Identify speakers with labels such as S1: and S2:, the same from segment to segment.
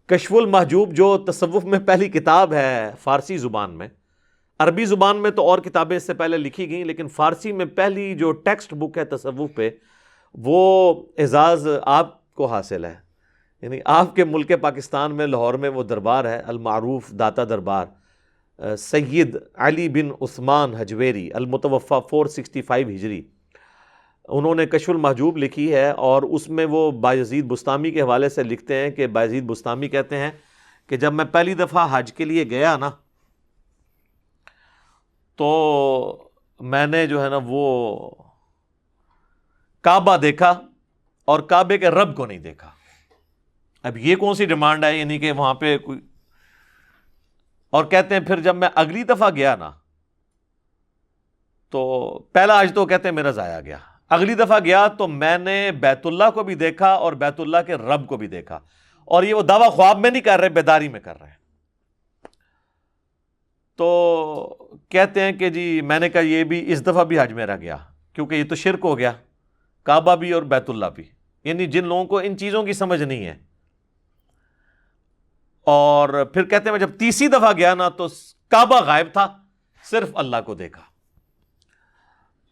S1: کشف المحجوب جو تصوف میں پہلی کتاب ہے فارسی زبان میں، عربی زبان میں تو اور کتابیں اس سے پہلے لکھی گئیں، لیکن فارسی میں پہلی جو ٹیکسٹ بک ہے تصوف پہ، وہ اعزاز آپ کو حاصل ہے. یعنی آپ کے ملک پاکستان میں لاہور میں وہ دربار ہے المعروف داتا دربار، سید علی بن عثمان حجویری المتوفی 465 ہجری، انہوں نے کشف المحجوب لکھی ہے. اور اس میں وہ بایزید بستامی کے حوالے سے لکھتے ہیں کہ بایزید بستامی کہتے ہیں کہ جب میں پہلی دفعہ حج کے لیے گیا نا، تو میں نے جو ہے نا وہ کعبہ دیکھا اور کعبے کے رب کو نہیں دیکھا. اب یہ کون سی ڈیمانڈ ہے، یعنی کہ وہاں پہ کوئی. اور کہتے ہیں پھر جب میں اگلی دفعہ گیا نا، تو پہلا حج تو کہتے ہیں میرا ضائع گیا. اگلی دفعہ گیا تو میں نے بیت اللہ کو بھی دیکھا اور بیت اللہ کے رب کو بھی دیکھا. اور یہ وہ دعویٰ خواب میں نہیں کر رہے، بیداری میں کر رہے ہیں. تو کہتے ہیں کہ جی میں نے کہا یہ بھی اس دفعہ بھی حج میرا گیا، کیونکہ یہ تو شرک ہو گیا، کعبہ بھی اور بیت اللہ بھی. یعنی جن لوگوں کو ان چیزوں کی سمجھ نہیں ہے. اور پھر کہتے ہیں میں جب تیسری دفعہ گیا نا تو کعبہ غائب تھا، صرف اللہ کو دیکھا.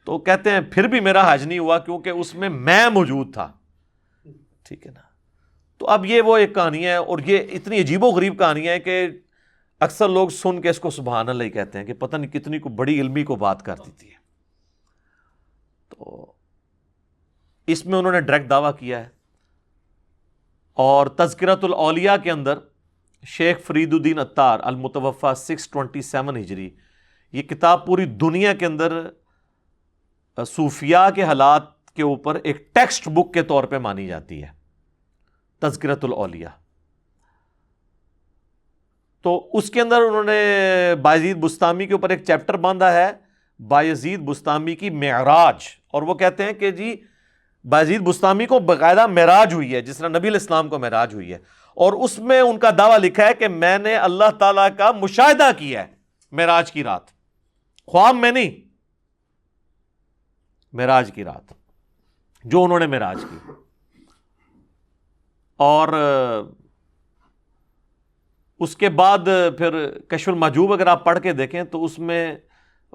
S1: تو کہتے ہیں پھر بھی میرا حج نہیں ہوا، کیونکہ اس میں موجود تھا. ٹھیک ہے نا. تو اب یہ وہ ایک کہانی ہے، اور یہ اتنی عجیب و غریب کہانی ہے کہ اکثر لوگ سن کے اس کو سبحان اللہ ہی کہتے ہیں کہ پتہ نہیں کتنی کو بڑی علمی کو بات کر دیتی ہے. تو اس میں انہوں نے ڈائریکٹ دعویٰ کیا ہے. اور تذکرۃ الاولیاء کے اندر شیخ فرید الدین عطار المتوفی 627 ہجری، یہ کتاب پوری دنیا کے اندر صوفیاء کے حالات کے اوپر ایک ٹیکسٹ بک کے طور پہ مانی جاتی ہے، تذکرۃ الاولیاء. تو اس کے اندر انہوں نے بایزید بستامی کے اوپر ایک چیپٹر باندھا ہے، بایزید بستامی کی معراج. اور وہ کہتے ہیں کہ جی بایزید بستامی کو باقاعدہ معراج ہوئی ہے، جس طرح نبی علیہ السلام کو معراج ہوئی ہے. اور اس میں ان کا دعویٰ لکھا ہے کہ میں نے اللہ تعالیٰ کا مشاہدہ کیا ہے معراج کی رات، خواب میں نہیں، معراج کی رات جو انہوں نے معراج کی. اور اس کے بعد پھر کشف المحجوب اگر آپ پڑھ کے دیکھیں تو اس میں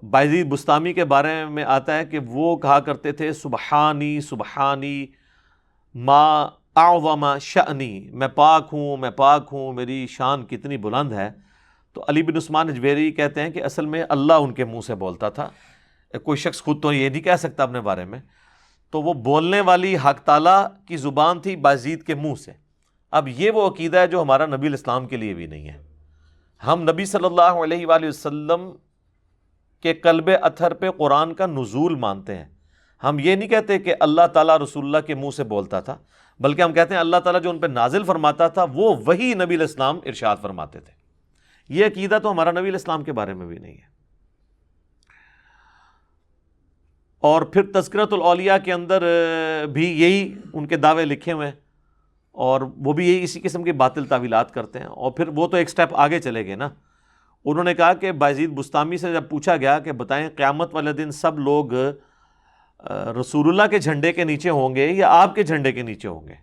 S1: بایزید بستامی کے بارے میں آتا ہے کہ وہ کہا کرتے تھے سبحانی سبحانی ما اعظم شأنی، میں پاک ہوں، میری شان کتنی بلند ہے. تو علی بن عثمان حجویری کہتے ہیں کہ اصل میں اللہ ان کے منہ سے بولتا تھا، کوئی شخص خود تو یہ نہیں کہہ سکتا اپنے بارے میں. تو وہ بولنے والی حق تعالیٰ کی زبان تھی بایزید کے منہ سے. اب یہ وہ عقیدہ ہے جو ہمارا نبی علیہ السلام کے لیے بھی نہیں ہے. ہم نبی صلی اللہ علیہ وآلہ وسلم کے قلب اطہر پہ قرآن کا نزول مانتے ہیں. ہم یہ نہیں کہتے کہ اللہ تعالیٰ رسول اللہ کے منہ سے بولتا تھا، بلکہ ہم کہتے ہیں اللہ تعالیٰ جو ان پہ نازل فرماتا تھا وہ وہی نبی علیہ السلام ارشاد فرماتے تھے. یہ عقیدہ تو ہمارا نبی علیہ السلام کے بارے میں بھی نہیں ہے. اور پھر تذکرۃ الاولیاء کے اندر بھی یہی ان کے دعوے لکھے ہوئے ہیں، اور وہ بھی یہی اسی قسم کی باطل تعویلات کرتے ہیں. اور پھر وہ تو ایک سٹیپ آگے چلے گئے نا. انہوں نے کہا کہ بایزید بستامی سے جب پوچھا گیا کہ بتائیں قیامت والے دن سب لوگ رسول اللہ کے جھنڈے کے نیچے ہوں گے یا آپ کے جھنڈے کے نیچے ہوں گے؟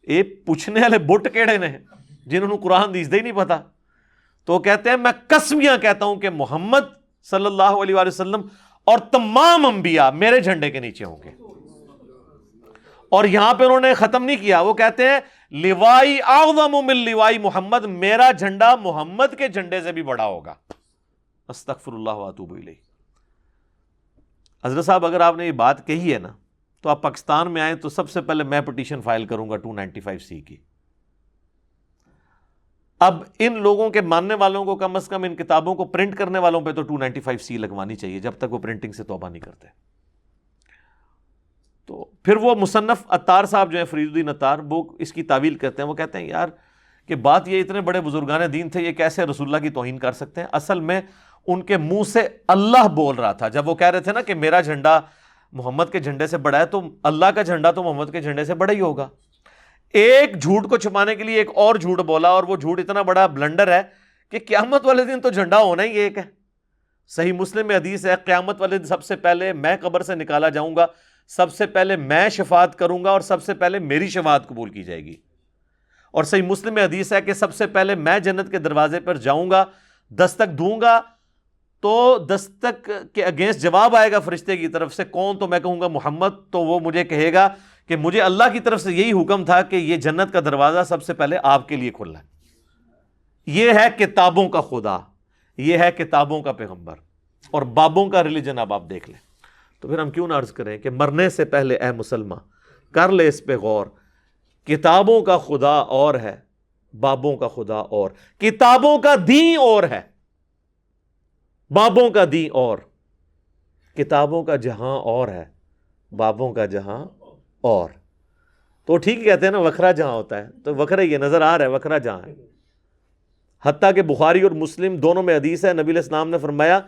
S1: یہ پوچھنے والے بٹ کیڑے نے جنہوں نے قرآن حدیث ہی نہیں پتا. تو کہتے ہیں میں قسمیاں کہتا ہوں کہ محمد صلی اللہ علیہ وآلہ وسلم اور تمام انبیاء میرے جھنڈے کے نیچے ہوں گے. اور یہاں پہ انہوں نے ختم نہیں کیا، وہ کہتے ہیں لوائی اعظم من لوائی محمد، میرا جھنڈا محمد کے جھنڈے سے بھی بڑا ہوگا. استغفر اللہ واتوب الیہ. حضرت صاحب اگر آپ نے یہ بات کہی ہے نا تو آپ پاکستان میں آئیں تو سب سے پہلے میں پٹیشن فائل کروں گا 295C کی. اب ان لوگوں کے ماننے والوں کو کم از کم ان کتابوں کو پرنٹ کرنے والوں پہ تو 295C لگوانی چاہیے جب تک وہ پرنٹنگ سے توبہ نہیں کرتے. تو پھر وہ مصنف عطار صاحب جو ہیں فرید الدین عطار، وہ اس کی تعویل کرتے ہیں. وہ کہتے ہیں یار کہ بات یہ اتنے بڑے بزرگان دین تھے، یہ کیسے رسول اللہ کی توہین کر سکتے ہیں؟ اصل میں ان کے منہ سے اللہ بول رہا تھا جب وہ کہہ رہے تھے نا کہ میرا جھنڈا محمد کے جھنڈے سے بڑا ہے، تو اللہ کا جھنڈا تو محمد کے جھنڈے سے بڑا ہی ہوگا. ایک جھوٹ کو چھپانے کے لیے ایک اور جھوٹ بولا، اور وہ جھوٹ اتنا بڑا بلنڈر ہے کہ قیامت والے دن تو جھنڈا ہونا ہی ایک ہے. صحیح مسلم میں حدیث ہے قیامت والے دن سب سے پہلے میں قبر سے نکالا جاؤں گا، سب سے پہلے میں شفاعت کروں گا، اور سب سے پہلے میری شفاعت قبول کی جائے گی. اور صحیح مسلم میں حدیث ہے کہ سب سے پہلے میں جنت کے دروازے پر جاؤں گا، دستک دوں گا، تو دستک کے اگینسٹ جواب آئے گا فرشتے کی طرف سے، کون؟ تو میں کہوں گا محمد، تو وہ مجھے کہے گا کہ مجھے اللہ کی طرف سے یہی حکم تھا کہ یہ جنت کا دروازہ سب سے پہلے آپ کے لیے کھلا ہے۔ یہ ہے کتابوں کا خدا، یہ ہے کتابوں کا پیغمبر، اور بابوں کا ریلیجن اب آپ دیکھ لیں۔ تو پھر ہم کیوں نہ عرض کریں کہ مرنے سے پہلے اے مسلمان کر لے اس پہ غور، کتابوں کا خدا اور ہے، بابوں کا خدا اور، کتابوں کا دین اور ہے، بابوں کا دین اور، کتابوں کا جہاں اور ہے، بابوں کا جہاں اور۔ تو ٹھیک کہتے ہیں نا وکھرا جہاں ہوتا ہے، تو وکھرا یہ نظر آ رہا ہے وکھرا جہاں ہے۔ حتیٰ کہ بخاری اور مسلم دونوں میں حدیث ہے، نبی علیہ السلام نے فرمایا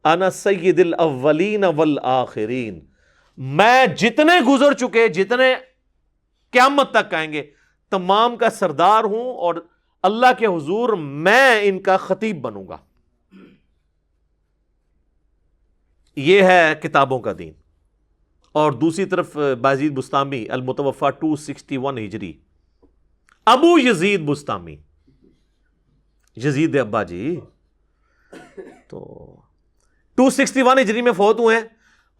S1: انا سید الاولین والآخرین، میں جتنے گزر چکے، جتنے قیامت تک آئیں گے، تمام کا سردار ہوں، اور اللہ کے حضور میں ان کا خطیب بنوں گا۔ یہ ہے کتابوں کا دین۔ اور دوسری طرف بایزید بسطامی المتوفی 261 ہجری، ابو یزید بسطامی، یزید ابا جی تو 261 ہجری میں فوت ہوئے ہیں،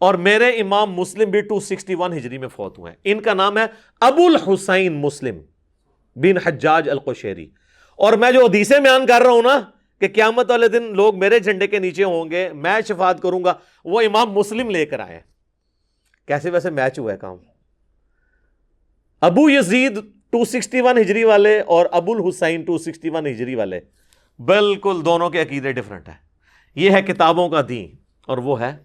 S1: اور میرے امام مسلم بھی 261 ہجری میں فوت ہوئے ہیں۔ ان کا نام ہے ابو الحسین مسلم بن حجاج القشیری۔ اور میں جو حدیثیں بیان کر رہا ہوں نا کہ قیامت والے دن لوگ میرے جھنڈے کے نیچے ہوں گے، میں شفاعت کروں گا، وہ امام مسلم لے کر آئے ہیں۔ کیسے ویسے میچ ہوا ہے کام؟ ابو یزید 261 ہجری والے اور ابو الحسین 261 ہجری والے، بالکل دونوں کے عقیدے ڈیفرنٹ ہیں۔ یہ ہے کتابوں کا دین اور وہ ہے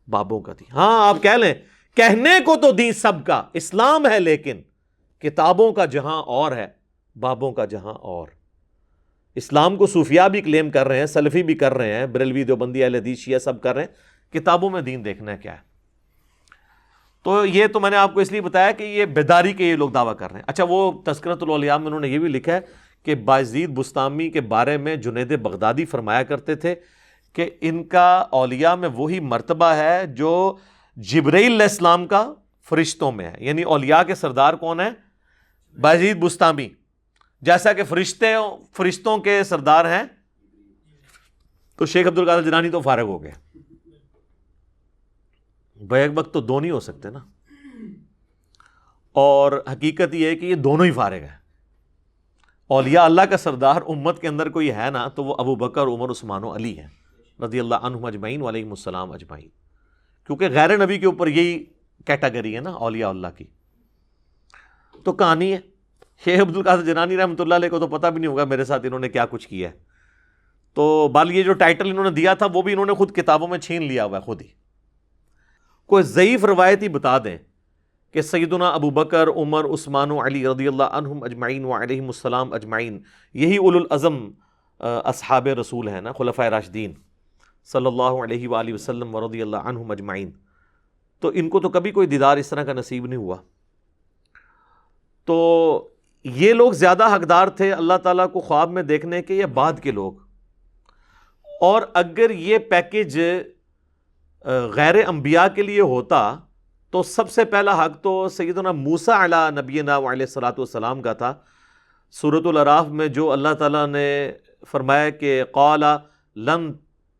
S1: بابوں کا دین۔ ہاں آپ کہہ لیں، کہنے کو تو دین سب کا اسلام ہے، لیکن کتابوں کا جہاں اور ہے، بابوں کا جہاں اور۔ اسلام کو صوفیاء بھی کلیم کر رہے ہیں، سلفی بھی کر رہے ہیں، بریلوی دیوبندی اہل حدیث شیعہ سب کر رہے ہیں، کتابوں میں دین دیکھنا ہے کیا ہے۔ تو یہ تو میں نے آپ کو اس لیے بتایا کہ یہ بیداری کے یہ لوگ دعویٰ کر رہے ہیں۔ اچھا، وہ تذکرۃ الاولیاء میں انہوں نے یہ بھی لکھا ہے کہ بایزید بسطامی کے بارے میں جنید بغدادی فرمایا کرتے تھے کہ ان کا اولیاء میں وہی مرتبہ ہے جو جبرائیل علیہ السلام کا فرشتوں میں ہے۔ یعنی اولیاء کے سردار کون ہیں؟ بایزید بسطامی، جیسا کہ فرشتوں کے سردار ہیں۔ تو شیخ عبد القادر جیلانی تو فارغ ہو گئے، بیک وقت تو دو نہیں ہو سکتے نا، اور حقیقت یہ ہے کہ یہ دونوں ہی فارغ ہیں۔ اولیاء اللہ کا سردار امت کے اندر کوئی ہے نا تو وہ ابو بکر، عمر، عثمان و علی ہیں رضی اللہ عنہم اجمعین وعلیہم السلام اجمعین، کیونکہ غیر نبی کے اوپر یہی کیٹیگری ہے نا اولیاء اللہ کی۔ تو کہانی ہے، شیخ عبد القادر جیلانی رحمۃ اللہ علیہ کو تو پتہ بھی نہیں ہوگا میرے ساتھ انہوں نے کیا کچھ کیا ہے۔ تو بال یہ جو ٹائٹل انہوں نے دیا تھا وہ بھی انہوں نے خود کتابوں میں چھین لیا ہوا ہے خود ہی۔ کوئی ضعیف روایت ہی بتا دیں کہ سیدنا ابو بکر، عمر، عثمان و علی رضی اللہ عنہم اجمعین وعلیہم السلام اجمعین، یہی اولو العزم اصحاب رسول ہیں نا، خلفائے راشدین صلی اللہ علیہ وآلہ وسلم ورضی اللہ عنہم اجمعین، تو ان کو تو کبھی کوئی دیدار اس طرح کا نصیب نہیں ہوا۔ تو یہ لوگ زیادہ حقدار تھے اللہ تعالیٰ کو خواب میں دیکھنے کے یا بعد کے لوگ؟ اور اگر یہ پیکیج غیر انبیاء کے لیے ہوتا تو سب سے پہلا حق تو سیدنا موسیٰ علی نبینا علیہ الصلوۃ والسلام کا تھا۔ سورۃ الاعراف میں جو اللہ تعالیٰ نے فرمایا کہ قال لن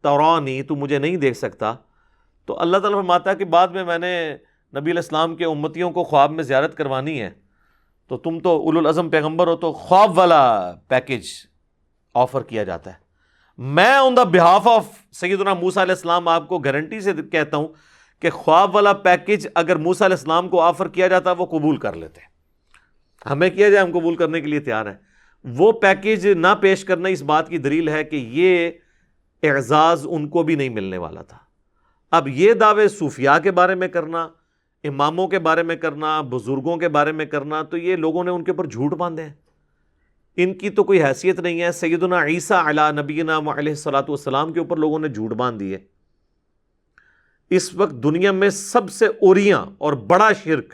S1: ترانی، تو مجھے نہیں دیکھ سکتا، تو اللہ تعالیٰ فرماتا ہے کہ بعد میں نے نبی علیہ السلام کے امتیوں کو خواب میں زیارت کروانی ہے، تو تم تو اولو العزم پیغمبر ہو، تو خواب والا پیکیج آفر کیا جاتا ہے۔ میں آن دا بہاف آف سیدنا موسیٰ علیہ السلام آپ کو گارنٹی سے کہتا ہوں کہ خواب والا پیکیج اگر موسیٰ علیہ السلام کو آفر کیا جاتا وہ قبول کر لیتے، ہمیں کیا جائے ہم قبول کرنے کے لیے تیار ہیں۔ وہ پیکیج نہ پیش کرنا اس بات کی دلیل ہے کہ یہ اعزاز ان کو بھی نہیں ملنے والا تھا۔ اب یہ دعوے صوفیاء کے بارے میں کرنا، اماموں کے بارے میں کرنا، بزرگوں کے بارے میں کرنا، تو یہ لوگوں نے ان کے اوپر جھوٹ باندھے ہیں، ان کی تو کوئی حیثیت نہیں ہے۔ سیدنا عیسیٰ علی نبینا علیہ الصلوۃ والسلام کے اوپر لوگوں نے جھوٹ باندھ دیے۔ اس وقت دنیا میں سب سے اوریاں اور بڑا شرک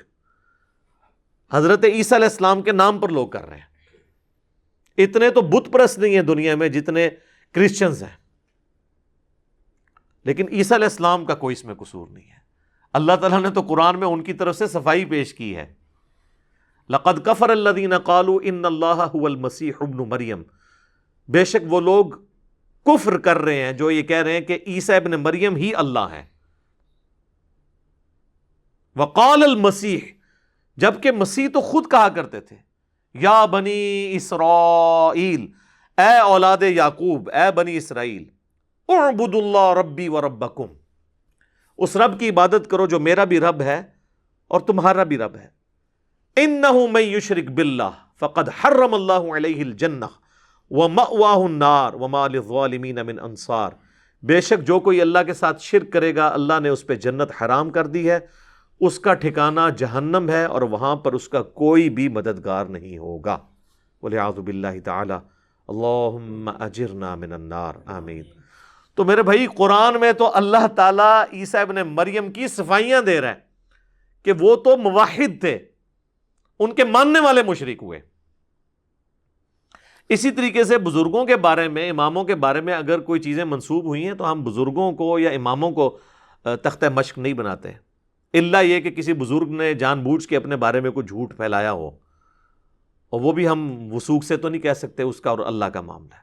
S1: حضرت عیسیٰ علیہ السلام کے نام پر لوگ کر رہے ہیں۔ اتنے تو بت پرست نہیں ہیں دنیا میں جتنے کرسچنز ہیں، لیکن عیسیٰ علیہ السلام کا کوئی اس میں قصور نہیں ہے۔ اللہ تعالیٰ نے تو قرآن میں ان کی طرف سے صفائی پیش کی ہے۔ لقد کفر الذین قالوا ان اللہ هو المسیح ابن مریم، بے شک وہ لوگ کفر کر رہے ہیں جو یہ کہہ رہے ہیں کہ عیسیٰ ابن مریم ہی اللہ ہے. وقال المسیح، جبکہ مسیح تو خود کہا کرتے تھے یا بنی اسرائیل، اے اولاد یعقوب، اے بنی اسرائیل، اعبدوا اللہ ربی و ربکم، اس رب کی عبادت کرو جو میرا بھی رب ہے اور تمہارا بھی رب ہے. انہ من یشرک باللہ فقد حرم اللہ علیہ الجنہ ومأواہ النار وما للظالمین من انصار، بے شک جو کوئی اللہ کے ساتھ شرک کرے گا اللہ نے اس پہ جنت حرام کر دی ہے، اس کا ٹھکانہ جہنم ہے اور وہاں پر اس کا کوئی بھی مددگار نہیں ہوگا. والعیاذ باللہ تعالی. اللہم اجرنا من النار، آمین. تو میرے بھائی قرآن میں تو اللہ تعالیٰ عیسیٰ ابن مریم کی صفائیاں دے رہا ہے کہ وہ تو موحد تھے، ان کے ماننے والے مشرک ہوئے. اسی طریقے سے بزرگوں کے بارے میں، اماموں کے بارے میں اگر کوئی چیزیں منسوب ہوئی ہیں تو ہم بزرگوں کو یا اماموں کو تختہ مشق نہیں بناتے، الا یہ کہ کسی بزرگ نے جان بوجھ کے اپنے بارے میں کوئی جھوٹ پھیلایا ہو، اور وہ بھی ہم وثوق سے تو نہیں کہہ سکتے، اس کا اور اللہ کا معاملہ ہے.